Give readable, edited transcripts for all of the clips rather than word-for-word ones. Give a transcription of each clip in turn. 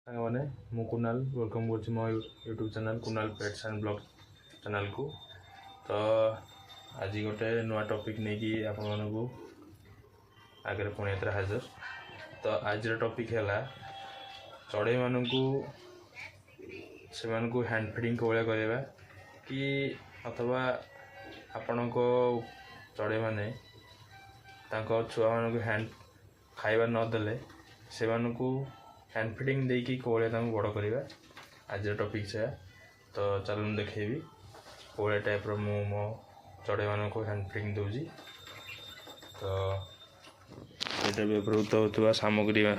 मैंने मु कुणाल वेलकम कर मो YouTube channel Kunal pets and blog channel को। तो आज गोटे नुआ टॉपिक नहीं कि आपण को आगे पुणी एथर हाजर। तो आज टॉपिक है चढ़ई मानू से हैंड फीडिंग कौन करवा कि अथवा आपण को चढ़ई मैंने छुआ मान हैंड खाइबा नदेले से हैंड फीडिंग देकी कौलिया बड़ करवा आज टॉपिक से। तो चलो देखेबी कौलिया टाइप मो चढ़ई मान को हैंड फीडिंग दूजी। तो ये व्यवहृत होता सामग्री है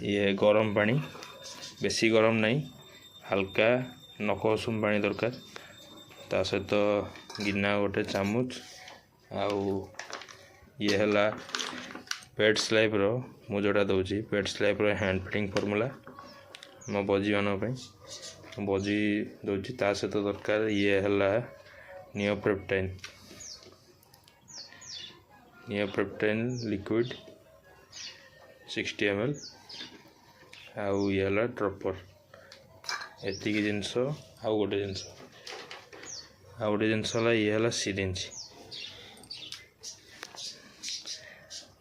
ये गरम पानी, बेसी गरम नहीं, हल्का नक उषुम पानी दरकार। ता सहित गिना गोटे चामच आउ ये है पेट्स लाइफ रो मु जोड़ा दूसरी पेट्स लाइफ रो हैंड फीडिंग फॉर्मूला मो बजी मान बजी दूसरी। ता सहित दरकार ये है नियोप्रेप्टाइन लिक्विड 60 ml आउ ये है ट्रपर। एतिक जिनस आउ गोटे जिनस ये है सिरिंज।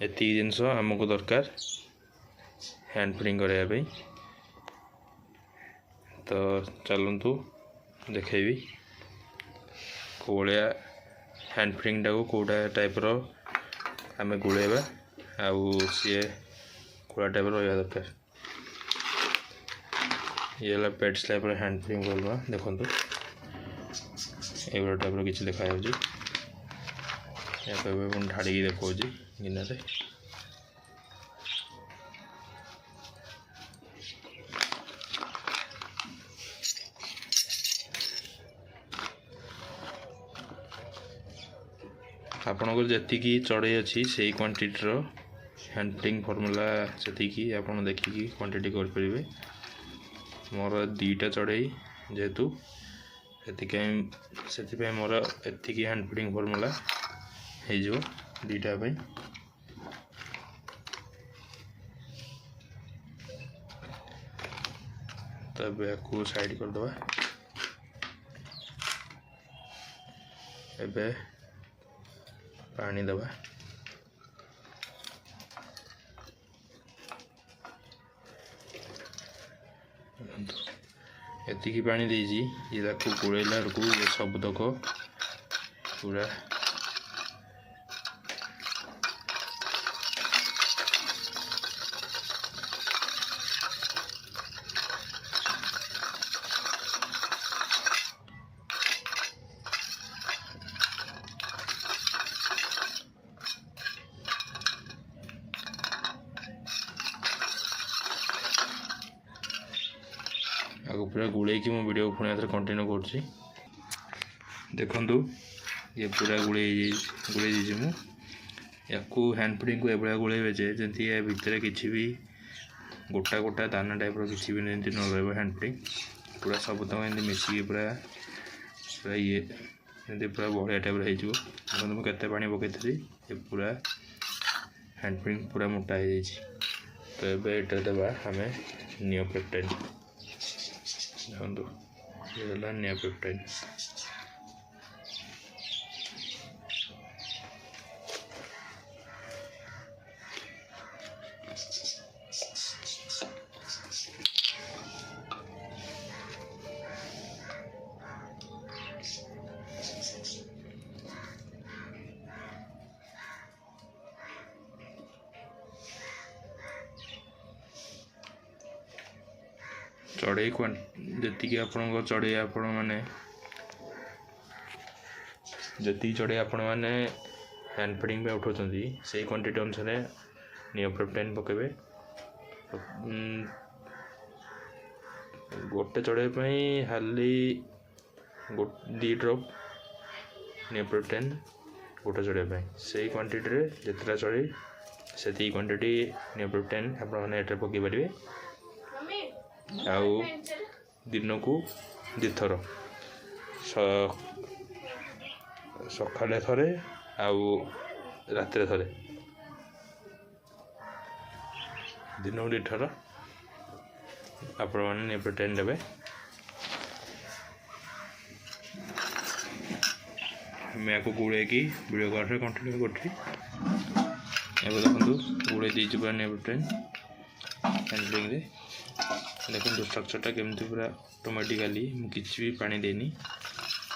एतिक जिनस आमको दरकार हैंड फीडिंग करने। तो चलतु देखेबी कौलिया हैंड फीडिंग टाक कौटा टाइप रो आम गुड़ेबा आउ सी कौड़ा टाइप रहा दरकार। ये पेट्स टाइप हैंड फीडिंग करवा देखो ये टाइप किसी देखा ढाड़ी देखा गिना रे। आपणकर जी चढ़ई अच्छी से क्वांटिटी हैंड फीडिंग फॉर्मूला से आप देखिकी क्वांटिटी करें। मोर दीटा चढ़ई जेहेतु से मोर एतिकी हैंड फीडिंग फॉर्मूला हो दीटा पे। तब या साइड करदे एबे पानी दबा एतिकी पानी देजी ये गोड़ेला ये सब तक पूरा पूरा गुड़े की मो वीडियो पुणी आगे कंटिन्यू कर देखु। ये पूरा गुड़े मु या हैंड फीडिंग को एभलिया गुड़े जमी या भितर किसी भी गोटा गोटा दाना टाइप किसी भी न रहा हैंड फीडिंग पूरा सब तक मिसिकी पूरा पूरा ये पूरा बढ़िया टाइप देखो मुझे केते पानी पकई ये पूरा हैंड फीडिंग पूरा मोटा हो जाए। तो ये देवा आम नियोप्रेप्टाइन देखो ये नियोप्रेप्टाइन। चढ़ई जी आपण चढ़ई आपण मैंने जी चढ़ई आपण मैंने हैंड फीडिंग पे उठाऊँ से क्वांटिटी अनुसार नियोप्रेप्टाइन पकेबे। गोटे चढ़ई हाली 2 ड्रॉप नियोप्रेप्टाइन गोटे चढ़ई से क्वांटिटी जितना चढ़ई से क्वांटिटी नियोप्रेप्टाइन आप पकई पारे। आउ दिन को 2 थर सकाले थरे आउ रात थरे दिन को 2 थर आपण मैंने नेप्रोटेन देवे मैं आपको गुड़े की वीडियो कॉल से कंटिन्यू करी देखो गुड़े दीजिए पूरा नेप्रोटेन हैंडलिंग रे देखो स्ट्रक्चरटा केमती पूरा ऑटोमेटिकली किसी भी पानी देनी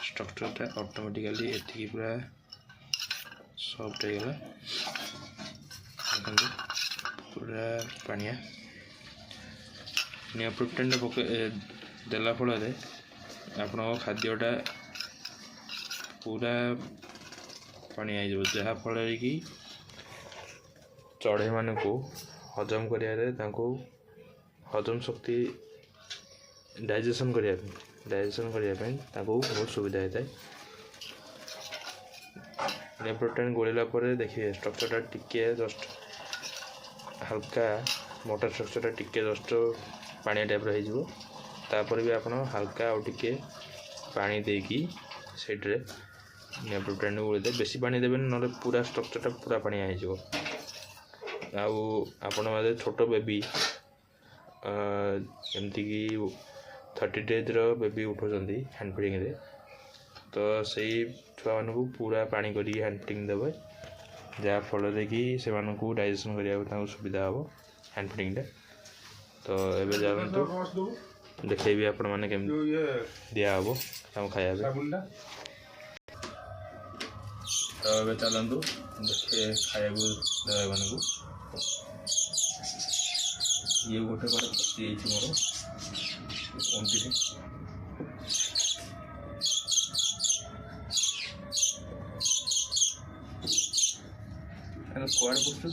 स्ट्रक्चरटा ऑटोमेटिकली एति पूरा सॉफ्ट हो गला देखो पूरा पानिया नेप्रोटेन पके देला फल आप खाद्यटा पूरा पानी आई जहाँ फल कि चढ़ई मान को हजम कर हजम शक्ति डाइजेशन करने बहुत सुविधा होता है। नेप्रोटेन गोलेला देखिए स्ट्रक्चरटा टिके जस्ट हल्का मोटा स्ट्रक्चरटा टिके जस्ट पानी टाइप रही तापर भी आप हल्का आउ टिके पानी देकी सेट्रे नेप्रोटेन गोले बेसी पानी देवे ना पूरा स्ट्रक्चरटा पूरा पानी आईज आपण मैंने छोट बेबी एमती कि 30 डेज बेबी उठाऊँच हैंड फीडिंग रे तो सही छुआ मान को पूरा पानी कर हैंड फीडिंग देवे जहाँ फल कि से डाइजेशन करने सुविधा हम हैंड फीडिंग तो एवं जानतु देखेबी आपण मैंने केमती दिया हम खाया तो ये चलतु देखे खाया देवा मान को ये गोटे बार पति मोर अंटी कुआड़ पड़ू तू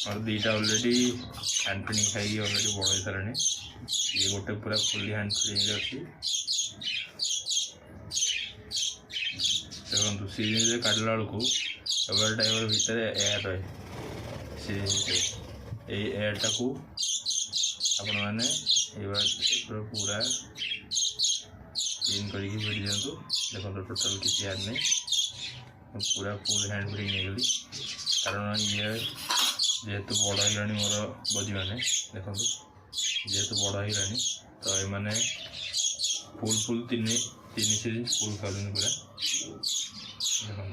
और दीटा ऑलरेडी हैंड फीडिंग खाई ऑलरेडी बड़ हो सारे ये गोटे पूरा फुली हैंड फीडिंग अच्छी देखो सीरीज काटला बेलू एवं टाइम भितर एयर रहे सीरीज एयरटा को आपण मैंने पूरा क्लीन करके भिड़ दिंतु देखो टोटाल किसी याद नहीं पूरा फुल हैंड फीडिंग नहीं गली कारण ये जेहेतु बड़ हो मोर बजी मैंने देखो जेहेतु बड़ हो तो ये मैंने फुल तीन सीरीज फुल खाऊँ पूरा देखो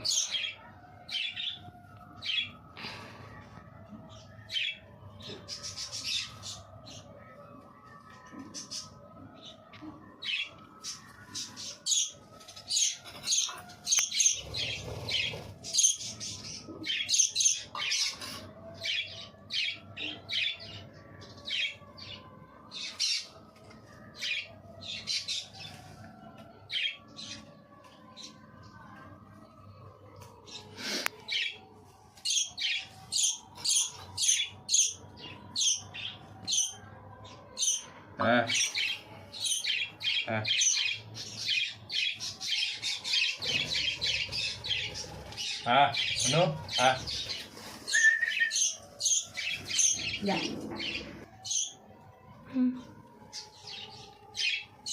नो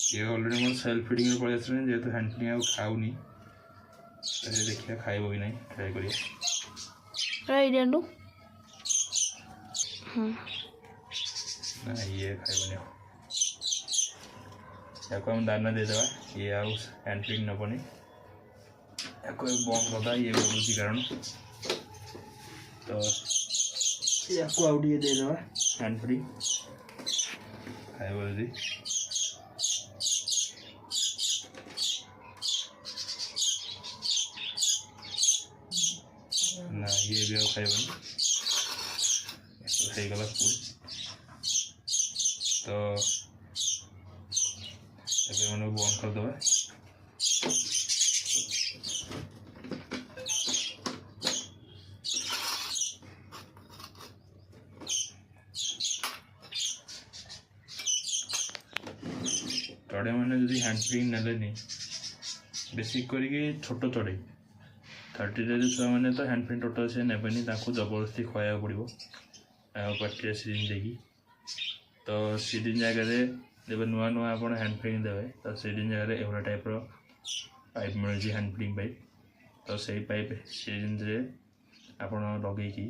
ये ऑलरेडी मोर सेल्फ फीडिंग में पड़े जेहेतु हैंड फीडिंग आउ खाऊनी देखिए खाइब कि नहीं ट्राए करिए ना ये खाइबनी या हम दाना देदेवा ये आउ हैंड फीडिंग नबनी या बंद करदा ये बोलूँ कारण तो या आउ देदेवा हैंड फीडिंग खाइब यदि ना ये भी खाइबनी खाईगला फुल तो ये मैंने बंद कर देवे चढ़ई मैंने जो हैंड फीडिंग नेले बेसिक करके छोट चढ़ई 30 डेज छुआ मैंने तो हैंड फीडिंग टोटाल से नेबेनी जबरदस्ती खुआ पड़ो पार्टी सीरीज देखी तो सीडिंग जगह जब नुआ नुआ आप हैंड फिटिंग देवे तो सीडिंग जगह एवं टाइप पाइप मिलूँ हैंड फिटिंग पाइप तो सही पाइप सीडिंग आप लगे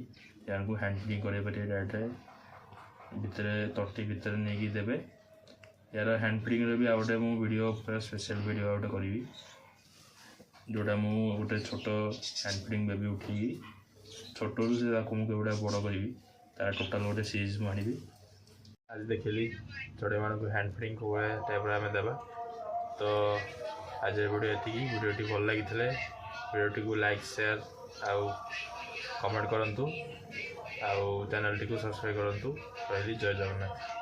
यार को हैंड फिटिंग कर डायरेक्ट भितर तटी भितर नहीं देवे यार हैंड फिटिंग भी आउटे मुझे वीडियो पूरा स्पेशल वीडियो आउटे करी जोटा मु गोटे छोट हैंड फिटिंग बेबी उठी छोट रू से मुझे बड़ करी तार टोटाल गोटे सीरीज मुझे आज देखिली चढ़े मान को हैंड फिटिंग को टाइप आम देवा तो आज वीडियो ये वीडियो भल लगी वीडियो को लाइक शेयर आउ कमेंट करूँ आउ चैनल टी सब्सक्राइब करूँ रही जय जगन्नाथ।